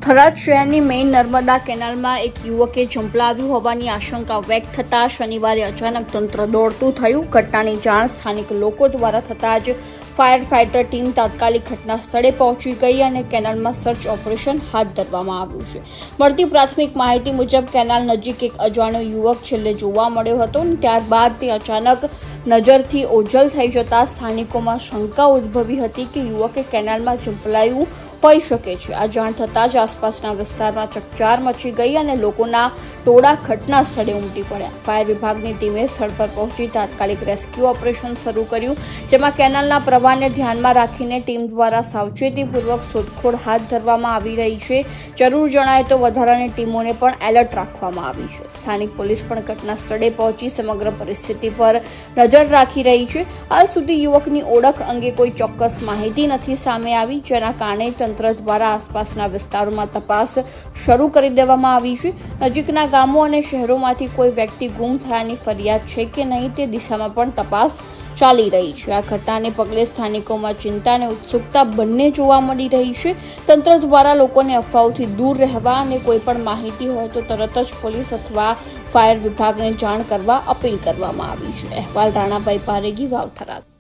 થરાદ શહેરની મેઇન નર્મદા કેનાલમાં એક યુવકે ઝંપલાવ્યું હોવાની આશંકા વ્યક્ત થતાં શનિવારે અચાનક તંત્ર દોડતું થયું. ઘટનાની જાણ સ્થાનિક લોકો દ્વારા થતાં જ ફાયર ફાઇટર ટીમ તાત્કાલિક ઘટના સ્થળે પહોંચી ગઈ અને કેનાલમાં સર્ચ ઓપરેશન હાથ ધરવામાં આવ્યું છે. મળતી પ્રાથમિક માહિતી મુજબ કેનાલ નજીક એક અજાણ્યો યુવક છેલ્લે જોવા મળ્યો હતો અને ત્યારબાદ તે અચાનક નજરથી ઓझल થઈ જતા સ્થાનિકોમાં શંકા ઉદ્ભવી હતી કે યુવકે કેનાલમાં ઝંપલાયું હોઈ શકે છે. આ જાણ થતાં જ આસપાસના વિસ્તારમાં ચકચાર મચી ગઈ અને લોકોના ટોળા ઘટના સ્થળે ઉમટી પડ્યા. ફાયર વિભાગની ટીમે સ્થળ પર પહોંચી તાત્કાલિક રેસ્ક્યુ ઓપરેશન શરૂ કર્યું, જેમાં કેનાલના પ્રવાહને ધ્યાનમાં રાખીને ટીમ દ્વારા સાવચેતીપૂર્વક શોધખોળ હાથ ધરવામાં આવી રહી છે. જરૂર જણાય તો વધારાની ટીમોને પણ એલર્ટ રાખવામાં આવી છે. સ્થાનિક પોલીસ પણ ઘટના સ્થળે પહોંચી સમગ્ર પરિસ્થિતિ પર નજર રાખી રહી છે. હાલ સુધી યુવકની ઓળખ અંગે કોઈ ચોક્કસ માહિતી નથી સામે આવી, જેના કારણે તંત્ર દ્વારા આસપાસના વિસ્તારોમાં તપાસ શરૂ કરી દેવામાં આવી છે. નજીકના ગામો અને શહેરોમાંથી કોઈ વ્યક્તિ ગુમ થયાની ફરિયાદ છે કે નહીં તે દિશામાં પણ તપાસ ચાલી રહી છે. આ ઘટનાને પગલે સ્થાનિકોમાં ચિંતા અને ઉત્સુકતા બંને જોવા મળી રહી છે. તંત્ર દ્વારા લોકોને અફવાઓથી દૂર રહેવા અને કોઈ પણ માહિતી હોય તો તરત જ પોલીસ અથવા ફાયર વિભાગને જાણ કરવા અપીલ કરવામાં આવી છે. અહેવાલ રાણાભાઈ પારેગી, વાવ, થરાદ.